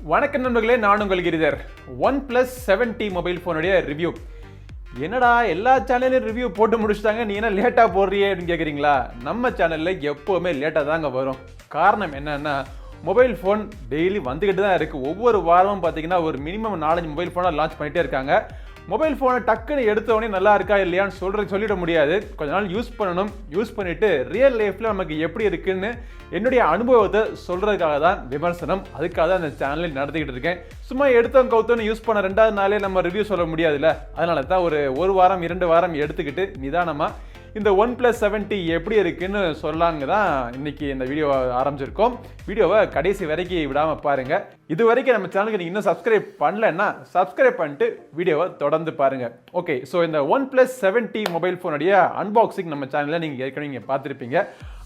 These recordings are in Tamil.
வணக்கம் நண்பர்களே, நான் உங்கள் கிரிதர். OnePlus 7T மொபைல் ஃபோனுடைய ரிவ்யூ. என்னடா எல்லா சேனல்லையும் ரிவ்யூ போட்டு முடிச்சிட்டாங்க, நீ என்ன லேட்டாக போடுறியே அப்படின்னு கேட்குறீங்களா? நம்ம சேனலில் எப்போவுமே லேட்டாக தாங்க வரும். காரணம் என்னன்னா, மொபைல் ஃபோன் டெய்லி வந்துக்கிட்டு தான் இருக்குது. ஒவ்வொரு வாரமும் பார்த்தீங்கன்னா ஒரு மினிமம் 4-5 மொபைல் ஃபோனாக லான்ச் பண்ணிகிட்டே இருக்காங்க. மொபைல் ஃபோனை டக்குன்னு எடுத்தவொடனே நல்லா இருக்கா இல்லையான்னு சொல்லிட முடியாது. கொஞ்ச நாள் யூஸ் பண்ணணும். யூஸ் பண்ணிவிட்டு ரியல் லைஃப்பில் நமக்கு எப்படி இருக்குன்னு என்னுடைய அனுபவத்தை சொல்கிறதுக்காக தான் விமர்சனம். அதுக்காக தான் அந்த சேனலில் நடத்திக்கிட்டு இருக்கேன். சும்மா எடுத்தவங்க கவுத்தோன்னு யூஸ் பண்ண 2வது நாளே நம்ம ரிவ்யூ சொல்ல முடியாதுல்ல. அதனால தான் ஒரு வாரம் 2 வாரம் எடுத்துக்கிட்டு நிதானமாக இந்த OnePlus 7T எப்படி இருக்குன்னு சொல்லலாங்க தான் இன்னைக்கு இந்த வீடியோவை ஆரம்பிச்சிருக்கோம். வீடியோவை கடைசி வரைக்கும் விடாமல் பாருங்கள். இது வரைக்கும் நம்ம சேனலுக்கு நீங்கள் இன்னும் சப்ஸ்கிரைப் பண்ணலன்னா சப்ஸ்கிரைப் பண்ணிட்டு வீடியோவை தொடர்ந்து பாருங்கள். ஓகே, ஸோ இந்த OnePlus 7T மொபைல் ஃபோனுடைய அன்பாக்சிங் நம்ம சேனலில் நீங்கள் ஏற்கனவே நீங்கள் பார்த்துருப்பீங்க.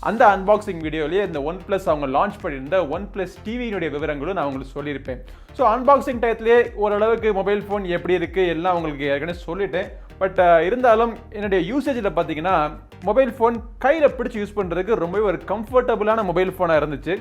அந்த அன்பாக்சிங் வீடியோலேயே இந்த OnePlus அவங்க லான்ச் பண்ணியிருந்த OnePlus டிவியினுடைய விவரங்களும் நான் உங்களுக்கு சொல்லியிருப்பேன். ஸோ அன்பாக்சிங் டயத்துலேயே ஓரளவுக்கு மொபைல் ஃபோன் எப்படி இருக்குது எல்லாம் உங்களுக்கு ஏற்கனவே சொல்லிட்டேன். பட் இருந்தாலும் என்னுடைய யூசேஜில் பார்த்தீங்கன்னா மொபைல் ஃபோன் கையில் பிடிச்சி யூஸ் பண்ணுறதுக்கு ரொம்பவே ஒரு கம்ஃபர்டபுளான மொபைல் ஃபோனாக இருந்துச்சு.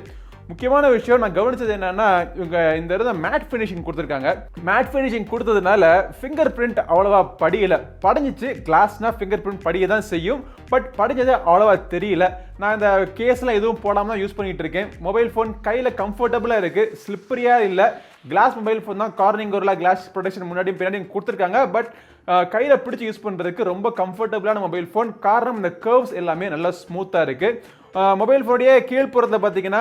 முக்கியமான விஷயம் நான் கவனிச்சது என்னன்னா, இவங்க இந்த இருந்த மேட் ஃபினிஷிங் கொடுத்துருக்காங்க. மேட் ஃபினிஷிங் கொடுத்ததுனால ஃபிங்கர் பிரிண்ட் அவ்வளோவா படியல. படிஞ்சிச்சு, கிளாஸ்னா ஃபிங்கர் பிரிண்ட் படிய தான் செய்யும். பட் படிஞ்சது அவ்வளோவா தெரியல. நான் இந்த கேஸ்லாம் எதுவும் போடாமல் தான் யூஸ் பண்ணிகிட்டு இருக்கேன். மொபைல் ஃபோன் கையில் கம்ஃபர்டபுளாக இருக்குது, ஸ்லிப்பரியாக இல்லை. கிளாஸ் மொபைல் ஃபோன் தான், கார்னிங் ஒரு கிளாஸ் ப்ரொடெக்ஷன் முன்னாடியும் பின்னாடியும் கொடுத்துருக்காங்க. பட் கையில் பிடிச்சி யூஸ் பண்ணுறதுக்கு ரொம்ப கம்ஃபர்டபுளான மொபைல் ஃபோன். காரணம் இந்த கர்வ்ஸ் எல்லாமே நல்லா ஸ்மூத்தாக இருக்குது. மொபைல் ஃபோனுடைய கீழ்ப்புறத்தில் பார்த்தீங்கன்னா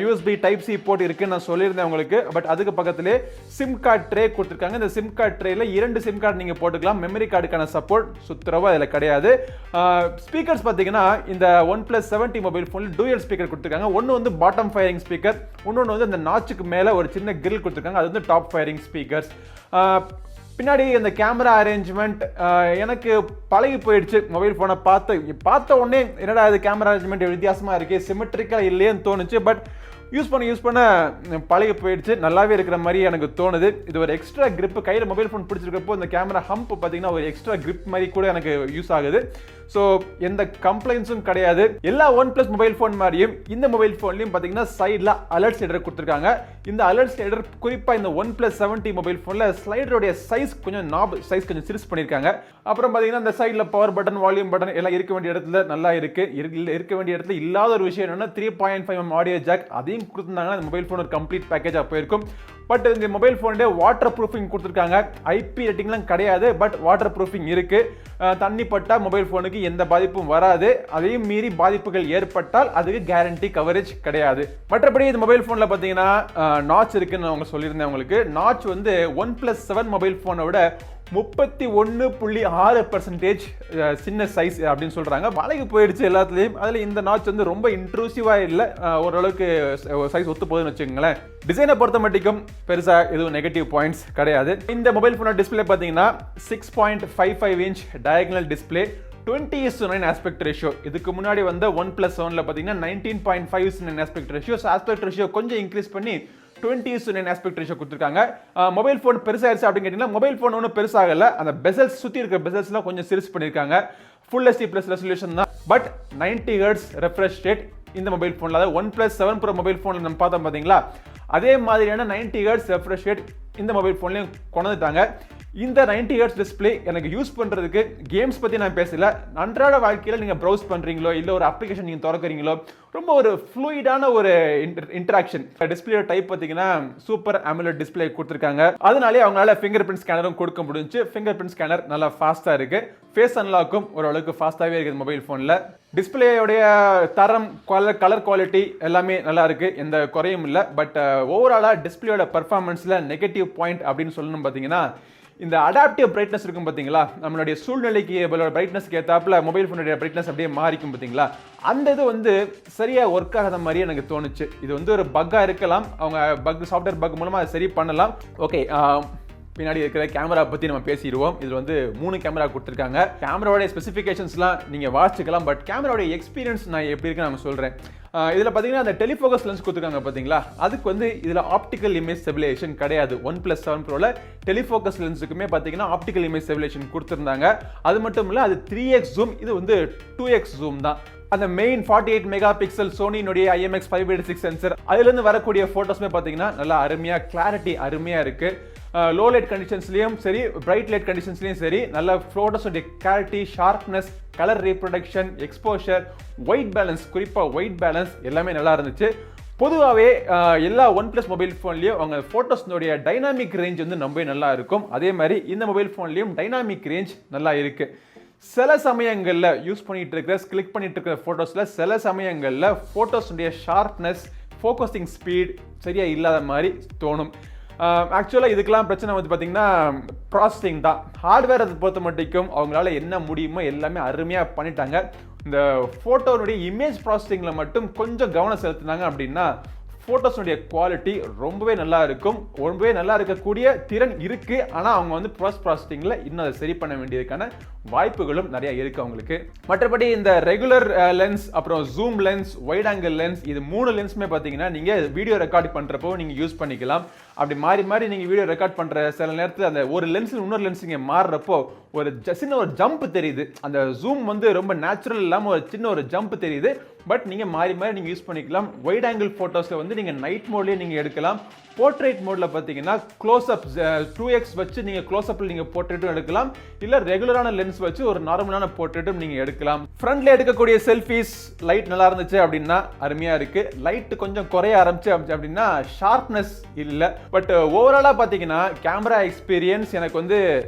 USB Type-C போர்ட் இருக்குன்னு நான் சொல்லியிருந்தேன் உங்களுக்கு. பட் அதுக்கு பக்கத்திலே சிம் கார்டு ட்ரே கொடுத்துருக்காங்க. இந்த சிம் கார்டு ட்ரேயில் 2 சிம் கார்டு நீங்கள் போட்டுக்கலாம். மெமரி கார்டுக்கான சப்போர்ட் சுத்தரவா அதில் கிடையாது. ஸ்பீக்கர்ஸ் பார்த்தீங்கன்னா இந்த OnePlus 7T மொபைல் ஃபோனில் டூயல் ஸ்பீக்கர் கொடுத்துருக்காங்க. ஒன்று வந்து பாட்டம் ஃபயரிங் ஸ்பீக்கர், இன்னொன்று வந்து அந்த நாச்சுக்கு மேலே ஒரு சின்ன கிரில் கொடுத்துருக்காங்க. அது வந்து டாப் ஃபயரிங் ஸ்பீக்கர்ஸ். பின்னாடி இந்த கேமரா அரேஞ்ச்மெண்ட் எனக்கு பழகி போயிடுச்சு. மொபைல் ஃபோனை பார்த்த உடனே என்னடா இது கேமரா அரேஞ்ச்மெண்ட் வித்தியாசமாக இருக்குது, சிமெட்ரிக்காக இல்லையேன்னு தோணுச்சு. பட் யூஸ் பண்ண பழகி போயிடுச்சு. நல்லாவே இருக்கிற மாதிரி எனக்கு தோணுது. இது ஒரு எக்ஸ்ட்ரா கிரிப். கையில் மொபைல் ஃபோன் பிடிச்சிருக்கப்போ இந்த கேமரா ஹம்ப் பார்த்தீங்கன்னா ஒரு எக்ஸ்ட்ரா கிரிப் மாதிரி கூட எனக்கு யூஸ் ஆகுது. ஸோ எந்த கம்ப்ளைண்ட்ஸும் கிடையாது. எல்லா OnePlus மொபைல் ஃபோன் மாதிரியும் இந்த மொபைல் ஃபோன்லையும் பார்த்தீங்கன்னா சைடில் அலர்ட் ஸ்லைடர் கொடுத்துருக்காங்க. இந்த அலர்ட் ஸ்லைடர் குறிப்பாக இந்த OnePlus 7T மொபைல் ஃபோனில் ஸ்லைடருடைய சைஸ் கொஞ்சம் சைஸ் கொஞ்சம் சிறுசு பண்ணியிருக்காங்க. அப்புறம் பார்த்தீங்கன்னா இந்த சைடில் பவர் பட்டன், வால்யூம் பட்டன் எல்லாம் இருக்க வேண்டிய இடத்துல நல்லா இருக்க வேண்டிய இடத்துல இல்லாத ஒரு விஷயம் என்னன்னா 3.5mm ஆடியோ ஜாக். அதையும் கொடுத்துருந்தாங்கன்னா இந்த மொபைல் ஃபோன் ஒரு கம்ப்ளீட் பேக்கேஜாக போயிருக்கும். பட் இந்த மொபைல் ஃபோனுடைய வாட்டர் ப்ரூஃபிங் கொடுத்துருக்காங்க. IP ரேட்டிங்லாம் கிடையாது, பட் வாட்டர் ப்ரூஃபிங் இருக்குது. தண்ணி பட்டால் மொபைல் ஃபோனுக்கு எந்த பாதிப்பும் வராது. அதையும் மீறி பாதிப்புகள் ஏற்பட்டால் அதுக்கு கேரண்டி கவரேஜ் கிடையாது. மற்றபடி இந்த மொபைல் ஃபோனில் பார்த்தீங்கன்னா நாட்ச் இருக்குன்னு நான் சொல்லியிருந்தேன் உங்களுக்கு. நாட்ச் வந்து OnePlus 7 மொபைல் ஃபோனை விட 31.6% சின்ன சைஸ் அப்படின்னு சொல்கிறாங்க. பழகி போயிடுச்சு எல்லாத்துலேயும். அதில் இந்த நாட்ச் வந்து ரொம்ப இன்ட்ரூசிவாக இல்லை, ஓரளவுக்கு சைஸ் ஒத்து போகுதுன்னு வச்சுக்கோங்களேன். டிசைனை பொறுத்த மட்டும் பெருசாக எதுவும் நெகட்டிவ் பாயிண்ட்ஸ் கிடையாது. இந்த மொபைல் ஃபோனோட டிஸ்பிளே பார்த்தீங்கன்னா 6.55 inch diagonal display, 20:9 aspect ratio. இதுக்கு முன்னாடி வந்து OnePlus 7ல பார்த்தீங்கன்னா 19.5:9 ஆஸ்பெக்ட் ரேஷியோ. ஆஸ்பெக்ட் ரேஷியோ கொஞ்சம் இன்க்ரீஸ் பண்ணி 20:9 ஆஸ்பெக்ட் ரேஷியோ கொடுத்துருக்காங்க. மொபைல் ஃபோன் பெருசாயிருச்சு அப்படின்னு கேட்டிங்கன்னா மொபைல் ஃபோன் ஒன்றும் பெருசாகல. அந்த பெசல்ஸ் சுற்றி இருக்கிற பெசல்ஸ்லாம் கொஞ்சம் சிறுசு பண்ணியிருக்காங்க. Full HD+ ரெசல்யூஷன் தான். பட் 90 Hz ரெஃப்ரெஷ் ரேட் இந்த மொபைல் ஃபோனில், அதாவது OnePlus 7 Pro மொபைல் ஃபோனில் நம்ம பார்த்தோம் பார்த்தீங்களா, அதே மாதிரியான 90 Hz ரெஃப்ரெஷ் ரேட் இந்த மொபைல் ஃபோன்லையும் கொண்டுட்டாங்க. இந்த 90 Hz டிஸ்பிளே எனக்கு யூஸ் பண்ணுறதுக்கு, கேம்ஸ் பற்றி நான் பேசல, அன்றாட வாழ்க்கையில் நீங்கள் ப்ரௌஸ் பண்ணுறீங்களோ இல்லை ஒரு அப்ளிகேஷன் நீங்கள் திறக்கிறீங்களோ ரொம்ப ஒரு ஃப்ளூயிடான ஒரு இன்டராக்ஷன். டிஸ்பிளே டைப் பார்த்தீங்கன்னா சூப்பர் AMOLED டிஸ்பிளே கொடுத்துருக்காங்க. அதனாலே அவங்களால ஃபிங்கர் பிரிண்ட் ஸ்கேனரும் கொடுக்க முடிஞ்சு. ஃபிங்கர் பிரிண்ட் ஸ்கேனர் நல்லா ஃபாஸ்ட்டாக இருக்குது. ஃபேஸ் அன்லாக்கும் ஓரளவுக்கு ஃபாஸ்ட்டாகவே இருக்குது மொபைல் ஃபோனில். டிஸ்பிளேயோடைய தரம், கலர் குவாலிட்டி எல்லாமே நல்லா இருக்குது, எந்த குறையும் இல்லை. பட் ஓவராலாக டிஸ்பிளேயோட பர்ஃபார்மன்ஸில் நெகட்டிவ் பாயிண்ட் அப்படின்னு சொல்லணும் பார்த்தீங்கன்னா, இந்த அடாப்டிவ் பிரைட்னஸ் இருக்கும் பார்த்தீங்களா, நம்மளுடைய சூழ்நிலைக்கு பிரைட்னஸ்க்கு ஏற்றாப்புல மொபைல் ஃபோனுடைய பிரைட்னஸ் அப்படியே மாறிக்கும் பார்த்தீங்களா, அந்த இது வந்து சரியாக ஒர்க் ஆகாத மாதிரி எனக்கு தோணுச்சு. இது வந்து ஒரு பக்காக இருக்கலாம், அவங்க சாஃப்ட்வேர் பக் மூலமாக அதை சரி பண்ணலாம். ஓகே, பின்னாடி இருக்கிற கேமரா பற்றி நம்ம பேசிடுவோம். இதில் வந்து 3 கேமரா கொடுத்துருக்காங்க. கேமராவோடைய ஸ்பெசிஃபிகேஷன்ஸ்லாம் நீங்கள் வாசிக்கலாம். பட் கேமராவோடைய எக்ஸ்பீரியன்ஸ் நான் எப்படி இருக்குன்னு நான் சொல்கிறேன். இதில் பார்த்தீங்கன்னா அந்த டெலிஃபோக்கஸ் லென்ஸ் கொடுத்துருக்காங்க பார்த்தீங்களா, அதுக்கு வந்து இதில் ஆப்டிக்கல் இமேஜ் ஸ்டெபிலைசேஷன் கிடையாது. OnePlus 7 Proல டெலிஃபோக்கஸ் லென்ஸுக்குமே பார்த்தீங்கன்னா ஆப்டிக்கல் இமேஜ் ஸ்டெபிலைசேஷன் கொடுத்துருந்தாங்க. அது மட்டும் இல்லை, அது 3x ஜூம், இது வந்து 2x ஜூம் தான். அந்த மெயின் 48 மெகா பிக்சல் சோனியினுடைய IMX 586 சென்சர் அதுல இருந்து வரக்கூடிய போட்டோஸ்மே பாத்தீங்கன்னா நல்லா அருமையா கிளாரிட்டி அருமையா இருக்கு. லோ லைட் கண்டிஷன்ஸ்லயும் சரி பிரைட் லைட் கண்டிஷன்ஸ்லயும் சரி நல்ல போட்டோஸோட clarity, sharpness, colour reproduction, exposure, white balance, குறிப்பா ஒயிட் பேலன்ஸ் எல்லாமே நல்லா இருந்துச்சு. பொதுவாகவே எல்லா OnePlus மொபைல் ஃபோன்லேயும் அவங்க ஃபோட்டோஸ்னுடைய டைனாமிக் ரேஞ்ச் வந்து ரொம்ப நல்லா இருக்கும். அதே மாதிரி இந்த மொபைல் ஃபோன்லேயும் டைனாமிக் ரேஞ்ச் நல்லா இருக்கு. சில சமயங்களில் யூஸ் பண்ணிட்டு இருக்கிற கிளிக் பண்ணிட்டு இருக்கிற ஃபோட்டோஸில் சில சமயங்களில் ஃபோட்டோஸுடைய ஷார்ப்னஸ், ஃபோக்கஸிங் ஸ்பீட் சரியா இல்லாத மாதிரி தோணும். ஆக்சுவலாக இதுக்கெல்லாம் பிரச்சனை வந்து பார்த்தீங்கன்னா ப்ராசஸிங் தான். ஹார்ட்வேர் அதை பொறுத்த மட்டும் அவங்களால என்ன முடியுமோ எல்லாமே அருமையாக பண்ணிட்டாங்க. இந்த ஃபோட்டோனுடைய இமேஜ் ப்ராசஸிங்கில் மட்டும் கொஞ்சம் கவனம் செலுத்தினாங்க அப்படின்னா ஃபோட்டோஸுடைய குவாலிட்டி ரொம்பவே நல்லா இருக்கும். ரொம்பவே நல்லா இருக்கக்கூடிய திறன் இருக்கு. ஆனால் அவங்க வந்து போஸ்ட் ப்ராசஸிங்கில் இன்னும் அதை சரி பண்ண வேண்டியதுக்கான வாய்ப்புகளும் நிறைய இருக்கு அவங்களுக்கு. மற்றபடி இந்த ரெகுலர் லென்ஸ், அப்புறம் zoom lens, wide angle lens, இது 3 லென்ஸுமே பார்த்தீங்கன்னா நீங்கள் வீடியோ ரெக்கார்ட் பண்ணுறப்போ நீங்கள் யூஸ் பண்ணிக்கலாம். அப்படி மாறி மாறி நீங்கள் வீடியோ ரெக்கார்ட் பண்ணுற சில நேரத்தில் அந்த ஒரு லென்ஸ் இன்னொரு லென்ஸ் நீங்கள் மாறுறப்போ ஒரு சின்ன ஒரு ஜம்ப் தெரியுது. அந்த ஜூம் வந்து ரொம்ப நேச்சுரல் இல்லாமல் ஒரு சின்ன ஒரு ஜம்ப் தெரியுது. பட் நீங்கள் மாறி மாறி நீங்கள் யூஸ் பண்ணிக்கலாம். வைட் ஆங்கிள் ஃபோட்டோஸில் வந்து நீங்கள் நைட் மோட்லேயே நீங்கள் எடுக்கலாம். போர்ட்ரேட் மோடில் பார்த்தீங்கன்னா க்ளோஸ்அப் 2x வச்சு நீங்கள் க்ளோஸ்அப்பில் நீங்கள் போர்ட்ரேட்டும் எடுக்கலாம். இல்லை ரெகுலரான லென்ஸ் வச்சு ஒரு நார்மலான போர்ட்ரேட்டும் நீங்கள் எடுக்கலாம். ஃப்ரண்ட்ல எடுக்கக்கூடிய செல்ஃபீஸ் லைட் நல்லா இருந்துச்சு அப்படின்னா அருமையாக இருக்கு. லைட் கொஞ்சம் குறைய ஆரம்பிச்சு அப்படின்னா ஷார்ப்னஸ் இல்லை. பட் ஓவராலாக பார்த்தீங்கன்னா கேமரா எக்ஸ்பீரியன்ஸ் எனக்கு வந்து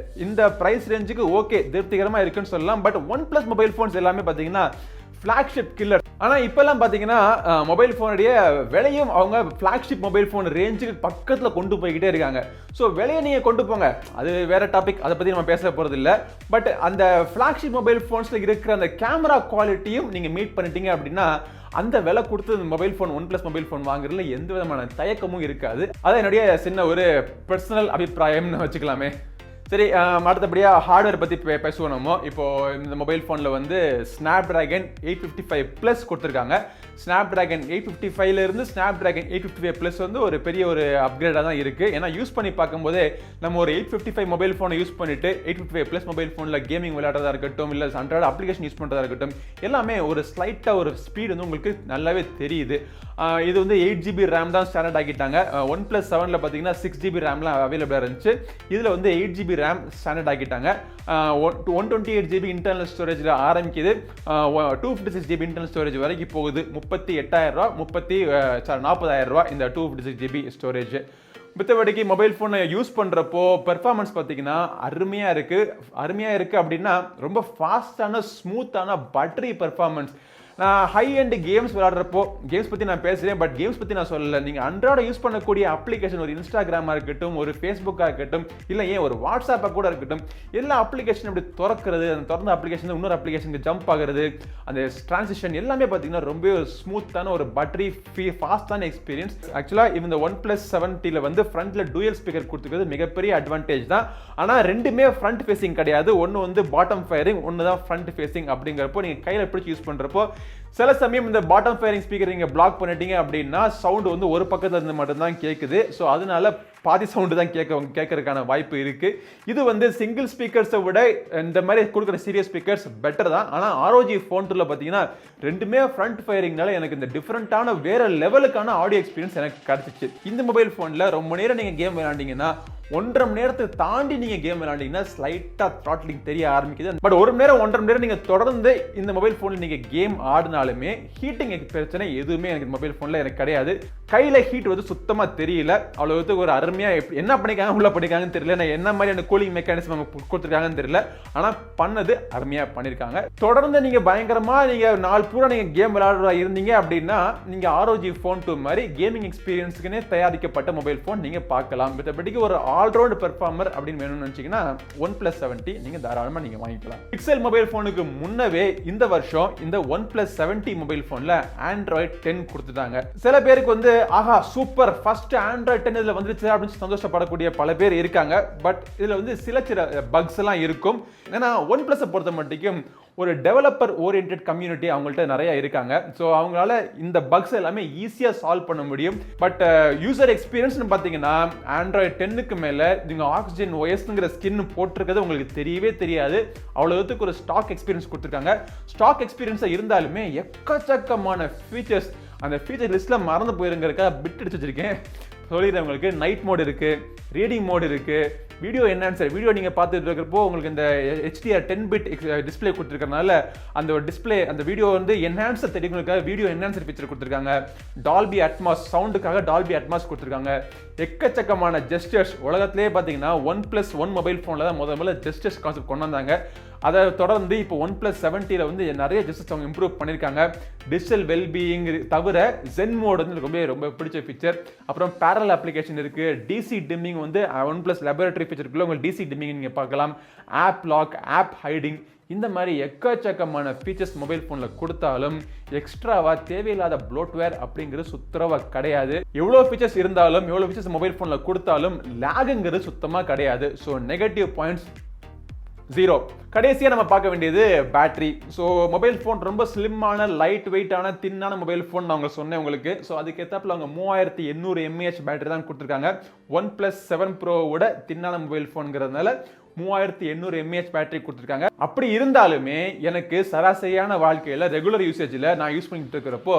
இந்த ப்ரைஸ் ரேஞ்சுக்கு ஓகே திருப்திகரமாக இருக்குன்னு சொல்லலாம். பட் OnePlus மொபைல் ஃபோன்ஸ் எல்லாமே பார்த்தீங்கன்னா ஃபிளாக்ஷிப் கில்லர். ஆனால் இப்போல்லாம் பார்த்தீங்கன்னா மொபைல் ஃபோனுடைய விலையும் அவங்க ஃபிளாக்ஷிப் மொபைல் ஃபோன் ரேஞ்சுக்கு பக்கத்தில் கொண்டு போய்கிட்டே இருக்காங்க. ஸோ விலையை நீங்கள் கொண்டு போங்க, அது வேற டாபிக், அதை பற்றி நம்ம பேச போகிறது இல்லை. பட் அந்த ஃபிளாக்ஷிப் மொபைல் ஃபோன்ஸில் இருக்கிற அந்த கேமரா குவாலிட்டியும் நீங்கள் மீட் பண்ணிட்டீங்க அப்படின்னா அந்த விலை கொடுத்து mobile phone OnePlus mobile phone வாங்குறதுல எந்த விதமான தயக்கமும் இருக்காது. அது என்னுடைய சின்ன ஒரு பர்சனல் அபிப்பிராயம்னு வச்சுக்கலாமே. சரி, அடுத்தபடியாக ஹார்ட்வேர் பற்றி பேசுவோம் நம்ம. இப்போ இந்த மொபைல் ஃபோனில் வந்து Snapdragon 855 கொடுத்துருக்காங்க. Snapdragon 855 Snapdragon 855 வந்து ஒரு பெரிய ஒரு அப்கிரேடாக தான் இருக்குது. ஏன்னா யூஸ் பண்ணி பார்க்கும்போதே நம்ம ஒரு 855 மொபைல் ஃபோனை யூஸ் பண்ணிட்டு 855 மொபைல் ஃபோனில் கேமிங் விளையாடுறதா இருக்கட்டும், இல்லை Android அப்ளிகேஷன் யூஸ் பண்ணுறதா இருக்கட்டும், எல்லாமே ஒரு ஸ்லைட்டாக ஒரு ஸ்பீடு வந்து உங்களுக்கு நல்லாவே தெரியுது. இது வந்து 8GB ரேம் தான் ஸ்டாண்டர்ட் ஆக்கிட்டாங்க. OnePlus 7ல் பார்த்தீங்கன்னா 6GB ரேம்லாம் அவைலபிளாக இருந்துச்சு. இதில் வந்து 8GB ரேம் ஸ்டாண்டர்ட் ஆக்கிட்டாங்க. 128GB இன்டர்னல் ஸ்டோரேஜில் ஆரம்பிக்குது. 256GB இன்டர்னல் ஸ்டோரேஜ் வரைக்கும் போகுது. 38,000 40,000 இந்த 256GB ஸ்டோரேஜ். மற்றபடிக்கு மொபைல் ஃபோனை யூஸ் பண்ணுறப்போ பெர்ஃபார்மன்ஸ் பார்த்தீங்கன்னா அருமையாக இருக்குது அப்படின்னா ரொம்ப ஃபாஸ்டான ஸ்மூத்தான பட்டரி பெர்ஃபார்மன்ஸ். நான் ஹை எண்ட் கேம்ஸ் விளையாடுறப்போ கேம்ஸ் பற்றி நான் பேசுகிறேன், பட் கேம்ஸ் பற்றி நான் சொல்லலை. நீங்கள் அன்றாட யூஸ் பண்ணக்கூடிய அப்ளிகேஷன், ஒரு இன்ஸ்டாகிராமாக இருக்கட்டும், ஒரு ஃபேஸ்புக்காக இருக்கட்டும், இல்லை ஏன் ஒரு வாட்ஸ்அப்பாக கூட இருக்கட்டும், எல்லா அப்ளிகேஷன் அப்படி திறக்கிறது, அந்த திறந்த அப்ளிகேஷன் இன்னொரு அப்ளிகேஷனுக்கு ஜம்ப் ஆகிறது, அந்த டிரான்சிஷன் எல்லாமே பார்த்தீங்கன்னா ரொம்ப ஒரு ஸ்மூத்தான ஒரு பட்டரி ஃபாஸ்டான எக்ஸ்பீரியன்ஸ். ஆக்சுவலாக இந்த OnePlus 7Tல வந்து ஃப்ரண்ட்டில் டூயல் ஸ்பீக்கர் கொடுத்துருக்கிறது மிகப்பெரிய அட்வான்டேஜ் தான். ஆனால் ரெண்டுமே ஃப்ரண்ட் ஃபேஸிங் கிடையாது. ஒன்று வந்து பாட்டம் ஃபயரிங், ஒன்று தான் ஃப்ரண்ட் ஃபேஸிங். அப்படிங்கிறப்போ நீங்கள் கையில் பிடிச்சி யூஸ் பண்ணுறப்போ சில சமயம் இந்த பாட்டம் ஃபயரிங் ஸ்பீக்கர் நீங்கள் பிளாக் பண்ணிட்டீங்க அப்படின்னா சவுண்ட் வந்து ஒரு பக்கத்தில் இருந்து மட்டும்தான் கேட்குது. ஸோ அதனால பாதி சவுண்டு தான் கேட்கறதுக்கான வாய்ப்பு இருக்கு. இது வந்து சிங்கிள் ஸ்பீக்கர்ஸை விட இந்த மாதிரி கொடுக்குற சீரியஸ் ஸ்பீக்கர்ஸ் பெட்டர் தான். ஆனால் ROG Phone 2ல பார்த்தீங்கன்னா ரெண்டுமே ஃப்ரண்ட் ஃபயரிங்னால எனக்கு இந்த டிஃப்ரெண்ட்டான வேற லெவலுக்கான ஆடியோ எக்ஸ்பீரியன்ஸ் எனக்கு கிடைச்சிச்சு. இந்த மொபைல் ஃபோனில் ரொம்ப நேரம் நீங்கள் கேம் விளையாண்டிங்கன்னா 1.5 மணி நேரத்துக்கு தாண்டி நீங்க கேம் விளையாண்டீங்கன்னா ஸ்லைட்டா த்ராட்லிங் தெரிய ஆரம்பிக்குது. பட் 1 மணி நேரம் 1.5 மணி நேரம் நீங்க தொடர்ந்து இந்த மொபைல் போன்ல நீங்க கேம் ஆடினாலுமே ஹீட்டிங் பிரச்சனை எதுவுமே எனக்கு மொபைல் போன்ல எனக்கு கிடையாது. கையில ஹீட் வந்து சுத்தமா தெரியல. அவ்வளவு ஒரு அருமையா என்ன பண்ணிருக்காங்க உள்ள பண்ணிருக்காங்கன்னு தெரியல. நான் என்ன மாதிரியான கூலிங் மெக்கானிசம் கொடுத்துருக்காங்கன்னு தெரியல. ஆனா பண்ணது அருமையா பண்ணிருக்காங்க. தொடர்ந்து நீங்க பயங்கரமா நீங்க நாள் பூரா நீங்க கேம் விளையாடுறா இருந்தீங்க அப்படின்னா நீங்க ROG Phone 2 மாதிரி கேமிங் எக்ஸ்பீரியன்ஸ்க்குனே தயாரிக்கப்பட்ட மொபைல் போன் நீங்க பார்க்கலாம். மற்றபடிக்கு ஒரு ஆல்ரவுண்ட் பெர்ஃபார்மர் அப்படின்னு வேணும்னு நினைச்சீங்கன்னா OnePlus 7T நீங்க தாராளமா நீங்க வாங்கிக்கலாம். பிக்சல் மொபைல் போனுக்கு முன்னவே இந்த வருஷம் இந்த OnePlus 7T மொபைல் போன்ல Android 10 கொடுத்துட்டாங்க. சில பேருக்கு வந்து ஆஹா சூப்பர் ஃபர்ஸ்ட் Android 10 இதுல வந்துருச்சு அப்படின்னு சந்தோஷப்படக்கூடிய பல பேர் இருக்காங்க. பட் இதுல வந்து சில பக்ஸ் எல்லாம் இருக்கும். ஏன்னா OnePlus பொறுத்த மட்டும் ஒரு டெவலப்பர் ஓரியன்ட் கம்யூனிட்டி அவங்கள்ட்ட நிறைய இருக்காங்க. ஸோ அவங்களால இந்த பக்ஸ் எல்லாமே ஈஸியாக சால்வ் பண்ண முடியும். பட் யூசர் எக்ஸ்பீரியன்ஸ்னு பார்த்தீங்கன்னா ஆண்ட்ராய்டு 10க்கு மேலே நீங்கள் ஆக்சிஜன் OSங்கிற ஸ்கின் போட்டிருக்கிறது உங்களுக்கு தெரியவே தெரியாது. அவ்வளோத்துக்கு ஒரு ஸ்டாக் எக்ஸ்பீரியன்ஸ் கொடுத்துருக்காங்க. ஸ்டாக் எக்ஸ்பீரியன்ஸாக இருந்தாலுமே எக்கச்சக்கமான ஃபீச்சர்ஸ் அந்த ஃபீச்சர் லிஸ்ட்டில் மறந்து போயிருங்கிறதுக்காக பிட் அடிச்சு வச்சிருக்கேன். சொல்லிடுறேன் உங்களுக்கு. நைட் மோட் இருக்குது, ரீடிங் மோட் இருக்குது, வீடியோ என்ஹான்சர். வீடியோ நீங்கள் பார்த்துட்டு இருக்கிறப்போ உங்களுக்கு இந்த HDR 10-bit டிஸ்பிளே கொடுத்துருக்கறனால அந்த டிஸ்பிளே அந்த வீடியோ வந்து என்ஹான்சர் தெரியுங்களுக்காக வீடியோ என்ஹான்சர் ஃபீச்சர் கொடுத்துருக்காங்க. டால்பி அட்மாஸ் சவுண்டுக்காக டால்பி அட்மாஸ் கொடுத்துருக்காங்க. எக்கச்சக்கமான ஜெஸ்டர்ஸ். உலகத்திலே பார்த்தீங்கன்னா OnePlus 1 மொபைல் ஃபோனில் தான் முதல்ல ஜெஸ்டர்ஸ் கான்செப்ட் கொண்டு வந்தாங்க. அதை தொடர்ந்து இப்போ OnePlus 70ல வந்து நிறைய ஜெஸ்டர்ஸ் அவங்க இம்ப்ரூவ் பண்ணியிருக்காங்க. டிஜிட்டல் வெல்பீயிங் தவிர ஜென் மோட் வந்து ரொம்ப பிடிச்ச ஃபீச்சர். அப்புறம் பேரல் அப்ளிகேஷன் இருக்குது. டிசி டிம்மிங் வந்து OnePlus லேபரேட்டரி ஃபீச்சருக்குள்ள உங்களுக்கு டிசி டிம்மிங் நீங்கள் பார்க்கலாம். ஆப் லாக், ஆப் ஹைடிங், இந்த மாதிரி எக்கச்சக்கமான ஃபீச்சர்ஸ் மொபைல் ஃபோனில் கொடுத்தாலும் எக்ஸ்ட்ராவா தேவையில்லாத ப்ளோட்வேர் அப்படிங்கிறது சுத்தரவா கிடையாது. எவ்வளோ ஃபீச்சர்ஸ் இருந்தாலும் எவ்வளோ ஃபீச்சர்ஸ் மொபைல் ஃபோனில் கொடுத்தாலும் லேகுங்கிறது சுத்தமாக கிடையாது. So negative points 0. கடைசியாக நம்ம பார்க்க வேண்டியது பேட்டரி. ஸோ மொபைல் ஃபோன் ரொம்ப ஸ்லிம்மான, லைட் வெயிட்டான, தின்னான மொபைல் ஃபோன் நான் உங்களுக்கு சொன்னேன் உங்களுக்கு. ஸோ அதுக்கேற்றாப்புல அவங்க 3800 mAh பேட்டரி தான் கொடுத்துருக்காங்க. OnePlus 7 Proவோட தின்னான மொபைல் ஃபோனுங்கிறதுனால 3800 mAh பேட்டரி கொடுத்துருக்காங்க. அப்படி இருந்தாலுமே எனக்கு சராசரியான வாழ்க்கையில் ரெகுலர் யூசேஜில் நான் யூஸ் பண்ணிட்டு இருக்கிறப்போ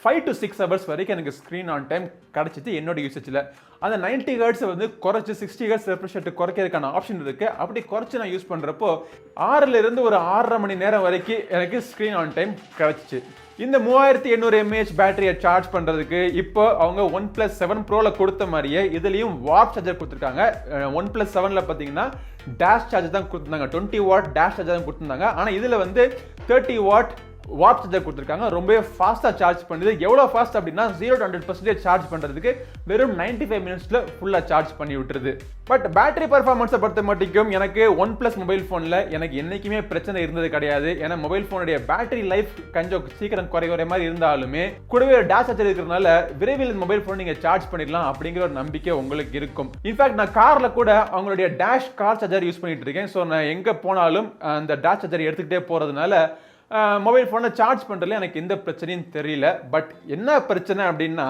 5 to 6 hours வரைக்கும் எனக்கு ஸ்க்ரீன் ஆன் டைம் கிடைச்சிது என்னோட யூசேஜில். அந்த 90 Hz வந்து குறைச்சி 60 Hz ரெஃப்ரெஷ் ரேட் குறைக்கிறதுக்கான ஆப்ஷன் இருக்குது. அப்படி குறைச்சி நான் யூஸ் பண்ணுறப்போ 6லிருந்து ஒரு 6.5 மணி நேரம் வரைக்கும் எனக்கு ஸ்க்ரீன் ஆன் டைம் கிடைச்சிச்சு. இந்த 3800 mAh பேட்டரியை சார்ஜ் பண்ணுறதுக்கு இப்போ அவங்க OnePlus 7 Proல கொடுத்த மாதிரியே இதுலேயும் வாட் சார்ஜர் கொடுத்துருக்காங்க. OnePlus 7ல பார்த்தீங்கன்னா டேஷ் சார்ஜர் தான் கொடுத்துருந்தாங்க. 20 watt டேஷ் சார்ஜர் தான் கொடுத்துருந்தாங்க. ஆனால் இதில் வந்து 30 watt வாட் சார்ஜர் கொடுத்துருக்காங்க. ரொம்பவே ஃபாஸ்ட்டாக சார்ஜ் பண்ணுது. எவ்வளோ ஃபாஸ்ட் அப்படின்னா 0 to 100% சார்ஜ் பண்ணுறதுக்கு வெறும் 95 minutesல ஃபுல்லாக சார்ஜ் பண்ணி விட்டுருது. பட் பேட்டரி பர்ஃபார்மன்ஸை பொறுத்த மட்டும் எனக்கு OnePlus மொபைல் ஃபோனில் எனக்கு என்றைக்குமே பிரச்சனை இருந்தது கிடையாது. ஏன்னா மொபைல் ஃபோனுடைய பேட்டரி லைஃப் கொஞ்சம் சீக்கிரம் குறைகிற மாதிரி இருந்தாலுமே கூடவே ஒரு டேஷ் சார்ஜர் இருக்கிறதுனால விரைவில் மொபைல் ஃபோன் நீங்கள் சார்ஜ் பண்ணிடலாம் அப்படிங்கிற ஒரு நம்பிக்கை உங்களுக்கு இருக்கும். இன்ஃபேக்ட் நான் காரில் கூட அவங்களுடைய டேஷ் கார் சார்ஜர் யூஸ் பண்ணிட்டு இருக்கேன். ஸோ நான் எங்கே போனாலும் அந்த டேஷ் சார்ஜர் எடுத்துக்கிட்டே போகிறதுனால மொபைல் ஃபோனை சார்ஜ் பண்ணுறதுல எனக்கு எந்த பிரச்சனையும் தெரியல. பட் என்ன பிரச்சனை அப்படின்னா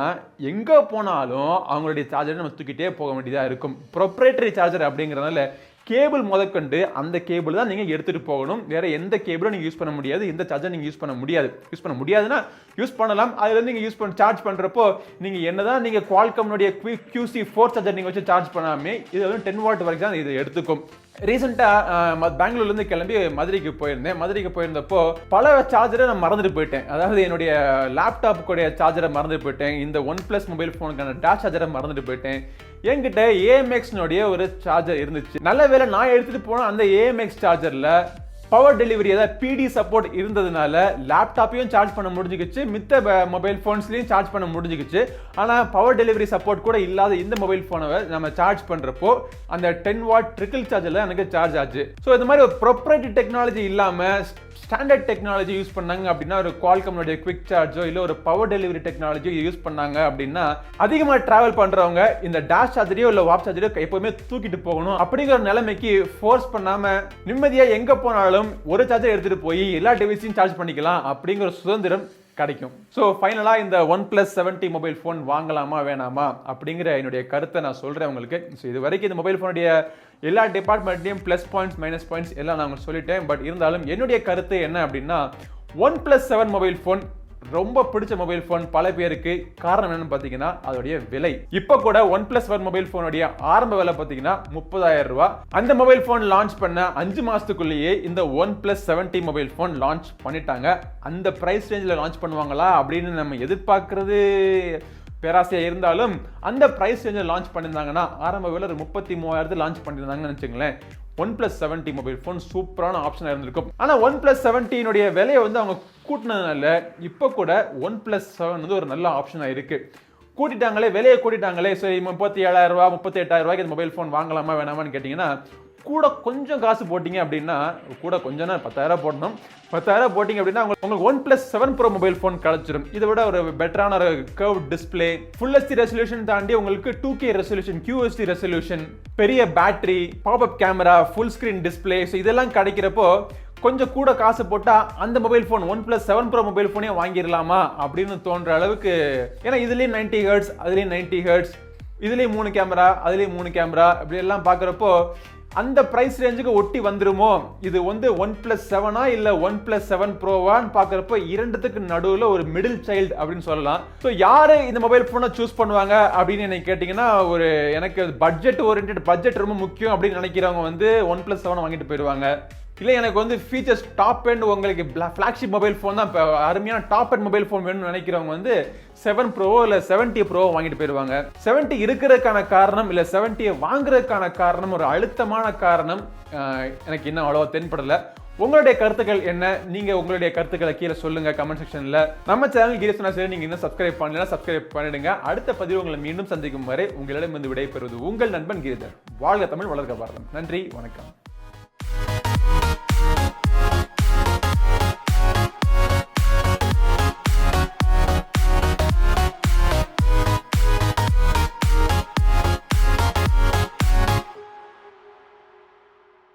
எங்கே போனாலும் அவங்களுடைய சார்ஜரை நம்ம தூக்கிட்டே போக வேண்டியதாக இருக்கும். ப்ரொப்ரைட்டரி சார்ஜர் அப்படிங்கிறதுனால கேபிள் முதற்கொண்டு அந்த கேபிள் தான் நீங்கள் எடுத்துகிட்டு போகணும். வேறு எந்த கேபிளும் நீங்கள் யூஸ் பண்ண முடியாது. எந்த சார்ஜர் நீங்கள் யூஸ் பண்ண முடியாது. யூஸ் பண்ண முடியாதுன்னா யூஸ் பண்ணலாம். அதில் நீங்கள் யூஸ் பண்ண சார்ஜ் பண்ணுறப்போ நீங்கள் என்ன தான் நீங்கள் குவால்காம்னுடைய QC4 சார்ஜர் நீங்கள் வச்சு சார்ஜ் பண்ணாமே இது வந்து 10 watt வரைக்கும் தான் இது எடுத்துக்கும். ரீசெண்டாக பெங்களூர்லேருந்து கிளம்பி மதுரைக்கு போயிருந்தேன். மதுரைக்கு போயிருந்தப்போ பல சார்ஜரை நான் மறந்துட்டு போயிட்டேன். அதாவது என்னுடைய லேப்டாப்புடைய சார்ஜரை மறந்துட்டு போயிட்டேன். இந்த OnePlus மொபைல் ஃபோனுக்கான டேஷ் சார்ஜரை மறந்துட்டு போயிட்டேன். என்கிட்ட AMX-னுடைய ஒரு சார்ஜர் இருந்துச்சு. நல்ல வேளை நான் எடுத்துகிட்டு போன அந்த AMX சார்ஜரில் பவர் டெலிவரி அதாவது PD சப்போர்ட் இருந்ததுனால லேப்டாப்பையும் சார்ஜ் பண்ண முடிஞ்சுக்கிச்சு, மித்த மொபைல் ஃபோன்ஸ்லையும் சார்ஜ் பண்ண முடிஞ்சுக்கிச்சு. ஆனால் பவர் டெலிவரி சப்போர்ட் கூட இல்லாத இந்த மொபைல் ஃபோனை நம்ம சார்ஜ் பண்ணுறப்போ அந்த 10 watt ட்ரிக்கிள் சார்ஜரில் எனக்கு சார்ஜ் ஆச்சு. ஸோ இந்த மாதிரி ஒரு ப்ரொப்ரைட்டரி டெக்னாலஜி இல்லாமல் ஸ்டாண்டர்ட் டெக்னாலஜி யூஸ் பண்ணாங்க அப்படின்னா ஒரு குவால்காம்னுடைய குவிக் சார்ஜோ இல்லை ஒரு பவர் டெலிவரி டெக்னாலஜியோ யூஸ் பண்ணாங்க அப்படின்னா அதிகமாக டிராவல் பண்ணுறவங்க இந்த டேஷ் சார்ஜரையோ இல்லை வாப் சார்ஜரையோ எப்போவுமே தூக்கிட்டு போகணும். அப்படிங்கிற நிலைமைக்கு ஃபோர்ஸ் பண்ணாமல் நிம்மதியாக எங்கே போனாலும் ஒரு சார்ஜர் எடுத்துகிட்டு போய் எல்லா டிவைஸையும் சார்ஜ் பண்ணிக்கலாம் அப்படிங்கிற சுதந்திரம் கிடைக்கும். ஸோ ஃபைனலாக இந்த OnePlus 70 மொபைல் ஃபோன் வாங்கலாமா வேணாமா அப்படிங்கிற என்னுடைய கருத்தை நான் சொல்கிறேன் உங்களுக்கு. ஸோ இது வரைக்கும் இந்த மொபைல் ஃபோனுடைய எல்லா டிபார்ட்மெண்ட்லையும் ப்ளஸ் பாயிண்ட்ஸ் மைனஸ் பாயிண்ட்ஸ் எல்லாம் நான் உங்களுக்கு சொல்லிட்டேன். பட் இருந்தாலும் என்னுடைய கருத்து என்ன அப்படின்னா OnePlus 7 மொபைல் ஃபோன் ரொம்ப பிடிச்ச மொபைல் ஃபோன் பல பேருக்கு. காரணம் என்னன்னு பார்த்தீங்கன்னா அதோடைய விலை. இப்போ கூட OnePlus 7 மொபைல் ஃபோனுடைய ஆரம்ப விலை பார்த்தீங்கன்னா 30,000 ரூபாய். அந்த மொபைல் ஃபோன் லான்ச் பண்ண 5 மாசத்துக்குள்ளேயே இந்த OnePlus 70 மொபைல் ஃபோன் லான்ச் பண்ணிட்டாங்க. அந்த பிரைஸ் ரேஞ்சில் லான்ச் பண்ணுவாங்களா அப்படின்னு நம்ம எதிர்பார்க்கறது பேராசையாக இருந்தாலும் அந்த பிரைஸ் ரேஞ்சில் லான்ச் பண்ணியிருந்தாங்கன்னா ஆரம்ப விலை 33,000 லான்ச் பண்ணியிருந்தாங்கன்னு வச்சுங்களேன். OnePlus 70 மொபைல் ஃபோன் சூப்பரான ஆப்ஷனாக இருந்திருக்கும். ஆனால் OnePlus 70 விலையை வந்து அவங்க கூட்டினதுனால இப்போ கூட OnePlus 7 வந்து ஒரு நல்ல ஆப்ஷனாக இருக்கு. கூட்டிட்டாங்களே, விலையை கூட்டிட்டாங்களே. சரி 37,000 ரூபா 38,000 ரூபாய்க்கு இந்த மொபைல் ஃபோன் வாங்கலாமா வேணாமான்னு கேட்டிங்கன்னா கூட கொஞ்சம் காசு போட்டிங்க அப்படின்னா கூட கொஞ்சம்னா 10,000 போடணும். 10,000 போட்டிங்க அப்படின்னா உங்களுக்கு OnePlus 7 Pro மொபைல் ஃபோன் கிடைச்சிடும். இதை விட ஒரு பெட்டரான ஒரு curve display, full HD resolution தாண்டி உங்களுக்கு 2K ரெசல்யூஷன், QHD ரெசல்யூஷன், பெரிய battery, pop-up camera, full screen display, so இதெல்லாம் கிடைக்கிறப்போ கொஞ்சம் கூட காசு போட்டா அந்த mobile phone OnePlus 7 Pro mobile ஃபோனே வாங்கிடலாமா அப்படின்னு தோன்ற அளவுக்கு. ஏன்னா இதுலேயும் 90 Hz, அதுலேயும் 90 Hz, இதுலேயும் 3 கேமரா, அதுலேயும் 3 கேமரா, இப்படி எல்லாம் பார்க்குறப்போ அந்த பிரைஸ் ரேஞ்சுக்கு ஒட்டி வந்துருமோ. இது வந்து OnePlus 7 இல்ல OnePlus 7 Proவான்னு பார்க்குறப்போ இரண்டுத்துக்கு நடுவில் ஒரு மிடில் சைல்டு அப்படின்னு சொல்லலாம். ஸோ யாரு இந்த மொபைல் ஃபோனை சூஸ் பண்ணுவாங்க அப்படின்னு எனக்கு கேட்டிங்கன்னா, ஒரு எனக்கு பட்ஜெட் ஓரியன்ட், பட்ஜெட் ரொம்ப முக்கியம் அப்படின்னு நினைக்கிறவங்க வந்து OnePlus 7 வாங்கிட்டு போயிடுவாங்க. இல்லை எனக்கு வந்து ஃபீச்சர்ஸ் டாப் எண்ட், உங்களுக்கு ஃப்ளாக்ஷிப் மொபைல் ஃபோன் தான், இப்போ அருமையான டாப் எண்ட் மொபைல் ஃபோன் வேணும்னு நினைக்கிறவங்க வந்து 7 Pro இல்லை 70 Pro வாங்கிட்டு போயிடுவாங்க. 70 இருக்கிறதுக்கான காரணம், இல்லை 70 வாங்குறதுக்கான காரணம், ஒரு அழுத்தமான காரணம் எனக்கு இன்னும் அவ்வளோவா தென்படலை. உங்களுடைய கருத்துக்கள் என்ன? நீங்க உங்களுடைய கருத்துக்களை கீழே சொல்லுங்க கமெண்ட் செக்ஷன்ல. நம்ம சேனல் GiriSonnaSeri நீங்க இன்னும் சப்ஸ்கிரைப் பண்ணலனா சப்ஸ்கிரைப் பண்ணிடுங்க. அடுத்த பதிவு உங்களை மீண்டும் சந்திக்கும் வரை உங்களிடமிருந்து விடைபெறுவது உங்கள் நண்பன் கிரிதர். வாழ்க தமிழ், வளர்க பாரதம். நன்றி, வணக்கம்.